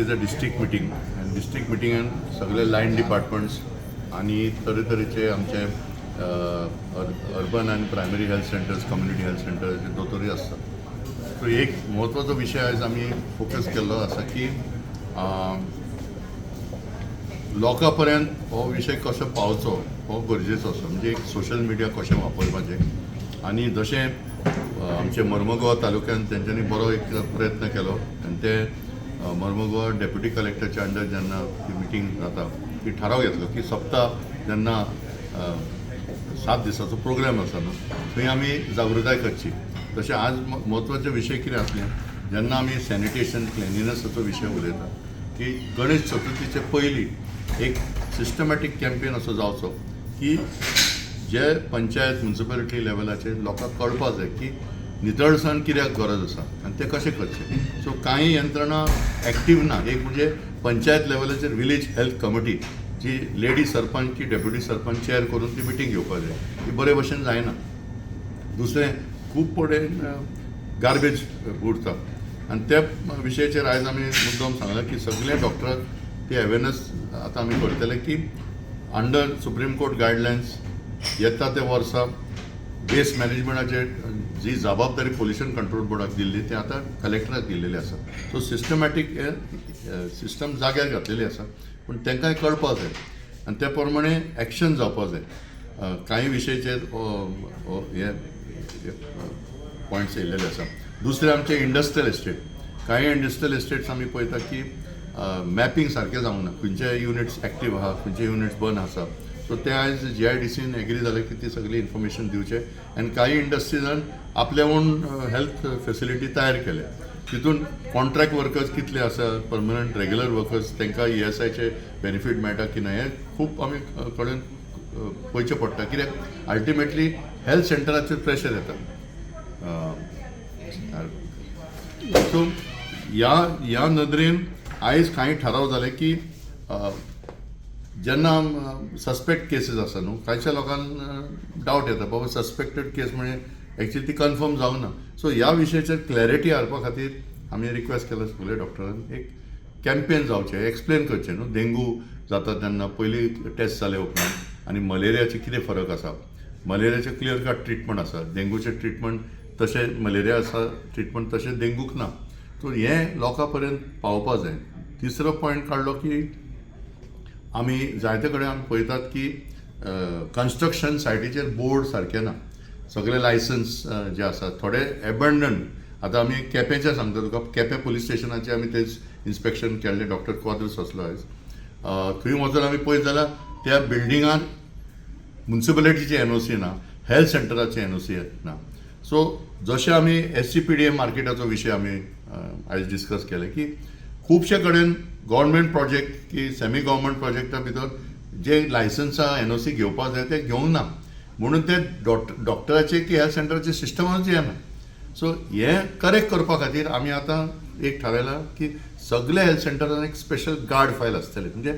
Is a district meeting आनी district मिटिंगान सगळे लायन डिपार्टमेंट्स आनी तरेतरेचे आमचे अर्बन आनी primary health centres community health centres दोतोरी आसता. सो एक म्हत्वाचो विशय आयज आमी फोकस केल्लो आसा की लोकां पर्यंत हो विशय कसो पावचो हो गरजेचो आसा. म्हणजे एक सोशल मिडिया कशें वापरपाचें आनी जशें आमचे मर्मगांव तालुक्यान तेंच्यांनी बरो एक प्रयत्न केलो आनी ते मर्मगांव डेप्युटी कलेक्टरच्या अंडर जेन्ना ती मिटींग जाता ती थाराव घेतलो की सप्ताह जेन्ना 7 दिसाचो प्रोग्राम आसा न्हू थंय आमी जागृताय करची. तशें आज म्हत्वाचे विशय कितें आसलें जेन्ना आमी सॅनिटेशन क्लिनिनेसाचो विशय उलयता की गणेश चतुर्थीचे पयलीं एक सिस्टमॅटीक कॅम्पेन असो जावचो की जे पंचायत म्युनिसिपॅलिटी लेवलाचेर लोकांक कळपाक जाय की नितळसाण कित्याक गरज आसा आनी ते कशें करचें. सो कांय यंत्रणा एक्टीव ना. एक म्हणजे पंचायत लेवलाचेर विलेज हेल्थ कमिटी जी लेडी सरपंच की डेप्युटी सरपंच चेअर करून ती मिटींग घेवपाक जाय ती बरे भशेन जायना. दुसरें खूब कडेन गार्बेज उरता आनी त्या विशयाचेर आयज आमी मुद्दम सांगला की सगळे डॉक्टरांक ती अवेरनस आतां आमी करतले की अंडर सुप्रीम कोर्ट गायडलायन्स येता ते वर्सा वेस्ट मॅनेजमेंटाचेर जी जबाबदारी पोल्युशन कंट्रोल बोर्डाक दिल्ली ती आतां कलेक्टराक दिल्लेली आसा. सो सिस्टमॅटीक हे सिस्टम जाग्यार घातलेली आसा पूण तांकांय कळपाक जाय आनी त्या प्रमाणे एक्शन जावपाक जाय. कांय विशयाचेर हे पॉयंट्स येयलेले आसा. दुसरे आमचे इंडस्ट्रियल एस्टेट कांय इंडस्ट्रियल एस्टेट्स आमी पळयता की मॅपींग सारकें जावंक ना. खंयचे युनिट्स एक्टीव आहा खंयचे युनिट्स बंद आसा. सो ते आयज GIDCन एग्री जाले की ती सगळी इन्फॉर्मेशन दिवचे आनी कांय इंडस्ट्रीजान आपले ओन हेल्थ फेसिलिटी तयार केले. तितून कॉन्ट्रॅक्ट वर्कर्स कितले आसा परमनंट रेग्युलर वर्कर्स तांकां ESIचे बेनिफीट मेळटा की ना हें खूब आमी कडेन पळोवचें पडटा कित्याक अल्टिमेटली हेल्थ सेंटराचेर प्रेशर येता. सो ह्या नदरेन आयज कांय थाराव जाले की जेन्ना सस्पेक्ट केसीस आसा न्हू कांयच्या लोकांक डावट येता बाबा सस्पेक्टेड केस म्हणजे एक्चुअली ती कन्फर्म जावंक ना. सो ह्या विशयाचेर क्लॅरिटी हाडपा खातीर आमी रिक्वेस्ट केलो सगळे डॉक्टरांक एक कॅम्पेन जावचें एक्सप्लेन करचें न्हू. डेंगू जाता तेन्ना पयलीं टेस्ट जाले उपरांत आनी मलेरियाचे कितें फरक आसा. मलेरियाचे क्लियर कट ट्रिटमेंट आसा डेंगूचें ट्रिटमेंट तशें मलेरिया आसा ट्रिटमेंट तशें डेंगूक ना. सो हें लोकां पर्यंत पावपाक जाय. तिसरो पॉयंट काडलो की आमी जायते कडेन आमी पळयतात की कन्स्ट्रक्शन सायटीचेर बोर्ड सारके ना. सगळे लायसन्स जे आसा थोडे एबंडन. आतां आमी केपेंचें सांगता तुका केपें पुलीस स्टेशनाचें आमी तेच इन्स्पेक्शन केल्लें डॉक्टर क्वाद्रस असलो आयज. थंय वचून आमी पळयत जाल्यार त्या बिल्डिंगान म्युनिसिपालिटीचे NOC ना हेल्थ सेंटराचे NOC ना. सो जशें आमी SCPDA मार्केटाचो विशय आमी आयज डिस्कस केले की खुबशे कडेन गव्हर्मेंट प्रोजेक्ट की सेमी गव्हर्मेंट प्रोजेक्टा भितर जे लायसन्सां NOC घेवपाक जाय ते घेवंक ना म्हणून ते डॉक्टराचे की हेल्थ सेंटराचे सिस्टमच येना. सो हें करेक्ट करपा खातीर आमी आतां एक थारायलां की सगळे हेल्थ सेंटरान एक स्पेशल गार्ड फायल आसतले म्हणजे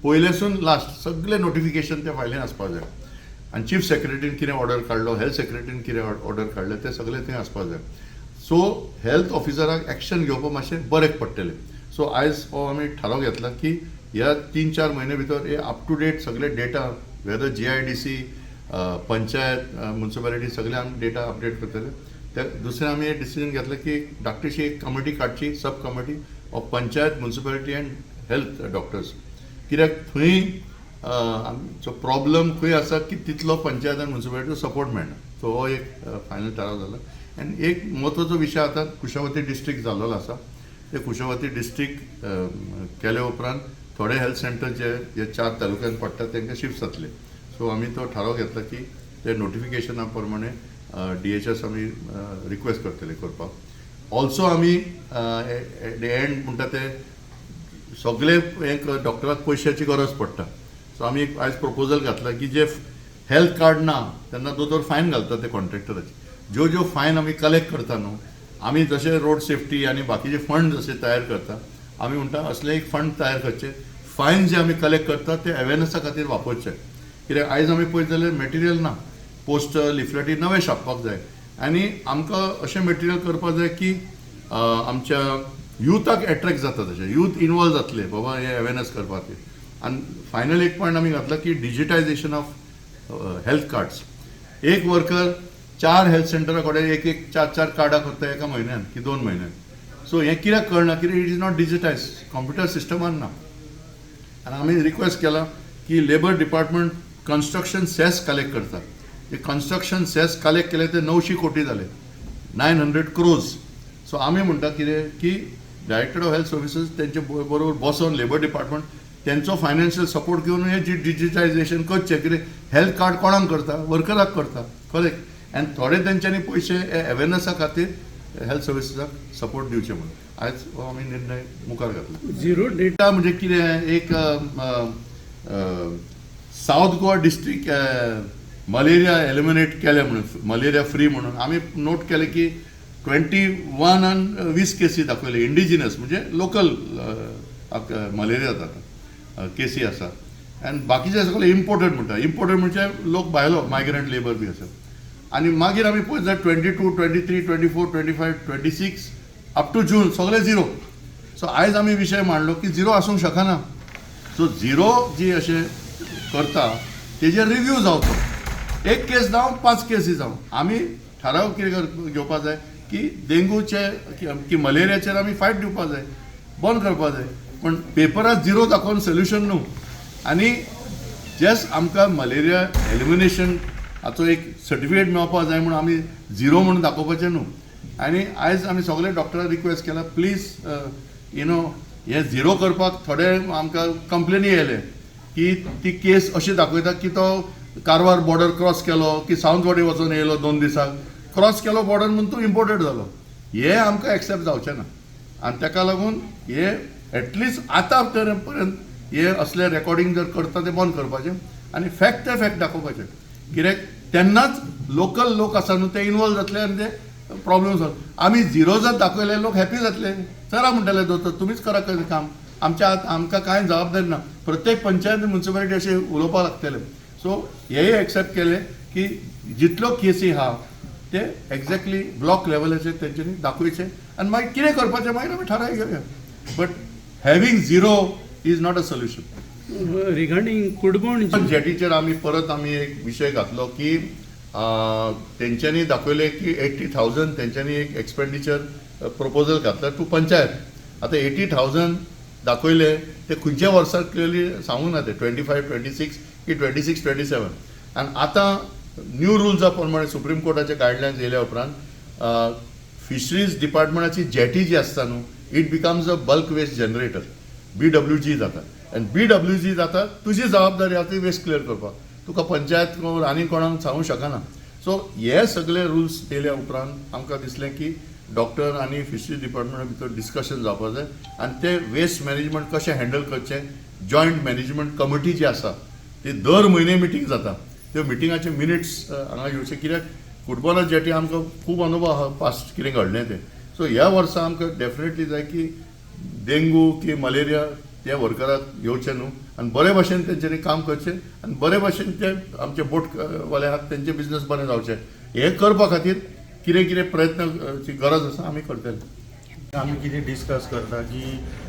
पयलेसून लास्ट सगळे नोटिफिकेशन त्या फायलीन आसपाक जाय. आनी चीफ सेक्रेटरीन कितें ऑर्डर काडलो हेल्थ सेक्रेटरीन कितें ऑर्डर काडलें ते सगळे थंय आसपाक जाय. सो हेल्थ ऑफिसराक एक्शन घेवपाक मातशें बरें पडटलें. सो आयज हो आमी थाराव घेतला की ह्या 3-4 म्हयने भितर हे अप टू डेट सगळे data whether GIDC panchayat municipality सगळे आमी डेटा अपडेट करतले. ते दुसरें आमी हे डिसिजन घेतलें की धाकटीशी एक कमिटी काडची sub committee of panchayat municipality and health doctors. कित्याक थंय आमचो प्रॉब्लम खंय आसा की तितलो पंचायत आनी म्युनिसिपालिटीचो सपोर्ट मेळना. सो हो एक फायनल थाराव जाला. आनी एक म्हत्वाचो विशय आतां कुशावती डिस्ट्रिक्ट जाल्लो आसा. ते कुशावती डिस्ट्रिक्ट केले उपरांत थोडे हेल्थ सेंटर जे 4 तालुक्यांत पडटा तांकां शिफ्ट जातले. सो आमी तो थाराव घेतला की ते नोटिफिकेशना प्रमाणे DHS आमी रिक्वेस्ट करतले करपाक. ऑल्सो आमी एट द एंड म्हणटा ते सगळे एक डॉक्टराक पयशांची गरज पडटा. सो आमी आयज प्रपोजल घातला की जे हेल्थ कार्ड ना तेन्ना दोतोर फायन घालता ते कॉन्ट्रॅक्टराची. ज्यो फायन आमी कलेक्ट करता न्हू आमी जशे रोड सेफ्टी आनी बाकीचे फंड जसे तयार करता आमी म्हणटा असले एक फंड तयार करचे. फायन जे आमी कलेक्ट करता ते अवेरनसा खातीर वापरचे. कित्याक आयज आमी पळयत जाल्यार मॅटेरियल ना. पोस्टर लिफलेटी नवे छापपाक जाय आनी आमकां अशें मॅटेरियल करपाक जाय की आमच्या युथाक एट्रॅक्ट जाता तशें यूथ इनवॉल्व जातले बाबा हे अवेरनेस करपा खातीर. आनी फायनल एक पॉयंट आमी घातला की डिजिटायझेशन ऑफ हेल्थ कार्ड्स. एक वर्कर 4 हेल्थ सेंटरा कडेन एक 4 कार्डां करता एका म्हयन्यान की 2 म्हयन्यान. सो हें कित्याक कळना कित्याक it is not digitise computer सिस्टमान ना. आनी आमी रिक्वेस्ट केला की labour department construction cess collect करता. ते कन्स्ट्रक्शन सेस कलेक्ट केले ते 900 कोटी जाले 900 crores. सो आमी म्हणटा कितें की डायरेक्टर ऑफ हेल्थ सर्विसीस तेंचे बरोबर बसोन लेबर डिपार्टमेंट तेंचो फायनान्शियल सपोर्ट घेवन हे डिजिटायझेशन करचें. कितें हेल्थ कार्ड कोणाक करता वर्कराक करता करेक्ट. आनी थोडे तेंच्यांनी पयशे अवेरनेसा खातीर हेल्थ सर्विसीसाक सपोर्ट दिवचे म्हणून आयज हो आमी निर्णय मुखार घातला. झिरो डेटा म्हणजे कितें एक south Goa district malaria eliminate केले म्हणून मलेरिया फ्री म्हणून आमी नोट केले की 21 आनी 20 केसी दाखयले इंडिजिनस म्हणजे लोकल मलेरिया जाता केसी आसा. आनी बाकीचे सगळे इम्पोर्टेड म्हणटा. इम्पोर्टेड म्हणजे लोक भायलो मायग्रंट लेबर बी आसा. आनी मागीर आमी पळयत जाल्यार 22, 23, 24, 25, 26 अप टू जून सगळे झिरो. सो आयज आमी विशय मांडलो की झिरो आसूंक शकना. सो झिरो जी अशें करता तेजेर रिव्यू जावचो. एक केस जावं 5 केसी जावं आमी थाराव कितें घेवपाक जाय की डेंगूचे की मलेरियाचेर आमी फायट दिवपाक जाय बंद करपाक जाय. पण पेपरार झिरो दाखोवन सोल्युशन न्हू. आनी जस्ट आमकां मलेरिया एलिमिनेशन हाचो एक सर्टिफिकेट मेळपाक जाय म्हणून आमी झिरो म्हणून दाखोवपाचें न्हू. आनी आयज आमी सगळे डॉक्टराक रिक्वेस्ट केला प्लीज हे झिरो करपाक थोडे आमकां कंप्लेनी येयले की ती केस अशी दाखयता की तो कारवार बॉर्डर क्रॉस केलो की सावंतवाडी वचून येयलो 2 दिसाक क्रॉस केलो बॉर्डर म्हणून तो इम्पोर्टेड जालो. हे आमकां एक्सेप्ट जावचें ना. आनी ताका लागून हे एटलिस्ट आतां पर्यंत हे असले रेकॉर्डिंग जर करता ते बंद करपाचें आनी फॅक्ट ते फॅक्ट दाखोवपाचें. कित्याक तेन्नाच लोकल लोक आसा न्हू ते इनवॉल्व जातले आनी ते प्रॉब्लेम सॉल्व. आमी झिरो जर दाखयले लोक हॅपी जातले. चला म्हणटाले दोतोर तुमीच करा काम आमकां कांय जबाबदारी ना. प्रत्येक पंचायत म्युन्सिपालिटी अशें उलोवपाक लागतले. सो हेय एक्सेप्ट केले की जितल्यो केसी आहा ते एक्झॅक्टली ब्लॉक लेवलाचेर तेंच्यांनी दाखोवचे आनी मागीर कितें करपाचें मागीर आमी थाराय घेवया. But having zero is not a solution. Regarding कुडबोण जेटीचेर आमी परत आमी एक विशय घातलो की तेंच्यांनी दाखयले की 80,000 तेंच्यांनी एक एक्सपेंडिचर प्रपोजल घातला टू पंचायत. आतां 80,000 दाखयले ते खंयच्या वर्साक क्लियरली सांगूंक ना ते 25, 26 की 26, 27. आनी आतां न्यू रुल्सा प्रमाणे सुप्रीम कोर्टाचे गायडलायन्स येयल्या उपरांत फिशरीज डिपार्टमेंटाची जेटी जी आसता न्हू it becomes a bulk waste generator BWG जाता. आनी BWG जाता तुजी जबाबदारी आहा ती वेस्ट क्लियर करपाक. तुका पंचायत आनी कोणाक सांगूंक शकना. सो हे सगळे रुल्स येयल्या उपरांत आमकां दिसलें की डॉक्टर आनी फिशरीज डिपार्टमेंटा भितर डिस्कशन जावपाक जाय आनी ते वेस्ट मॅनेजमेंट कशें हँडल करचें. जॉयंट मॅनेजमेंट कमिटी जी आसा ती दर म्हयने मिटींग जाता. त्यो मिटिंगाचे मिनिट्स हांगा येवचे कित्याक फुटबॉलार जेटी आमकां खूब अनुभव आहा पास्ट कितें घडलें तें. सो ह्या वर्सा आमकां डेफिनेटली जाय की डेंगू की मलेरिया त्या वर्कराक येवचें न्हू आनी बरे भशेन तेंच्यांनी काम करचें आनी बरे भशेन ते आमचे बोटवाले आहात तेंचें बिजनस बरें जावचें. हे करपा खातीर कितें कितें प्रयत्नाची गरज आसा आमी करतले. आमी कितें डिस्कस करता की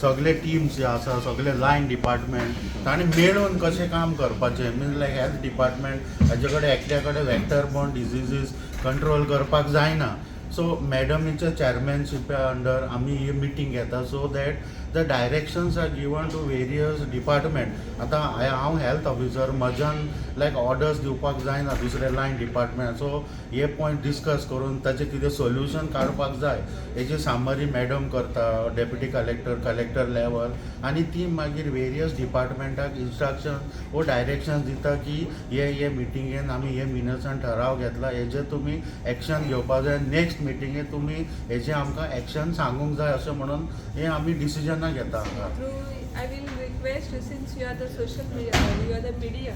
सगळे टिम्स जे आसा सगळे लायन डिपार्टमेंट तांणी मेळून कशें काम करपाचें. मीन्स लायक हेल्थ डिपार्टमेंट हाजे कडेन एकट्या कडेन वेक्टर बॉर्न डिजिजीस कंट्रोल करपाक जायना. सो मॅडमीच्या चॅरमॅनशिपा अंडर आमी ही मिटींग घेता so that the directions are given to various department. आतां हांव हेल्थ ऑफिसर म्हज्यान लायक ऑर्डर्स दिवपाक जायना दुसरे लायन डिपार्टमेंट. सो हे पॉयंट डिस्कस करून ताचें कितें सोल्युशन काडपाक जाय हेची सामरी मॅडम करता डेप्युटी कलेक्टर लेवल आनी ती मागीर वेरियस डिपार्टमेंटाक इन्स्ट्रक्शन वो डायरेक्शन्स दिता की हे मिटिंगेन आमी हे मिनट्सान ठराव घेतला हेजेर तुमी एक्शन घेवपाक जाय. नेक्स्ट मिटिंगेन तुमी हेजें आमकां एक्शन सांगूंक जाय अशें म्हणून हे आमी डिसिजनां घेता हांगा. I will request you, since you are the social media, you are the media,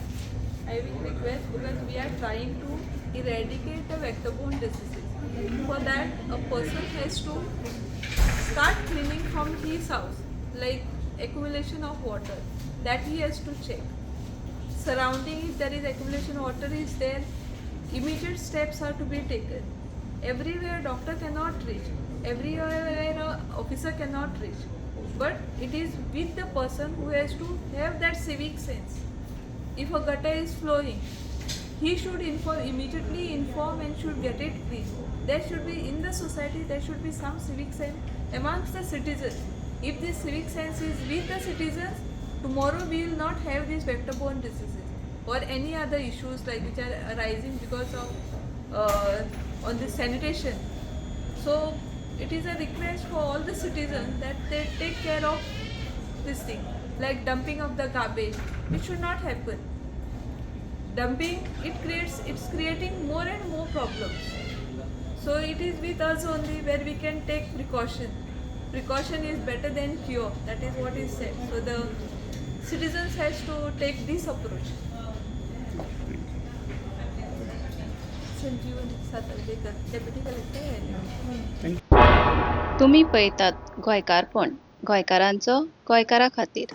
I will request because we are trying to eradicate the vector-borne diseases. For that, a person has to start cleaning from his house, like accumulation of water, that he has to check. Surrounding, if there is accumulation of water is there, immediate steps are to be taken. Everywhere doctor cannot reach. everywhere where an officer cannot reach. But it is with the person who has to have that civic sense. If a gutter is flowing, he should immediately inform and should get it clean. There should be in the society, there should be some civic sense amongst the citizens. If this civic sense is with the citizens, tomorrow we will not have these vector-borne diseases or any other issues like which are arising because of on this sanitation. So it is a request for all the citizens that they take care of this thing, like dumping of the garbage. It should not happen. Dumping, it's creating more and more problems. So it is with us only where we can take precaution. Precaution is better than cure. That is what is said. So the citizens has to take this approach. संजीवन Satardekar, deputy collector. तुम्ही पळयतात गोंयकारपण, गोंयकारांचो गोंयकारा खातीर.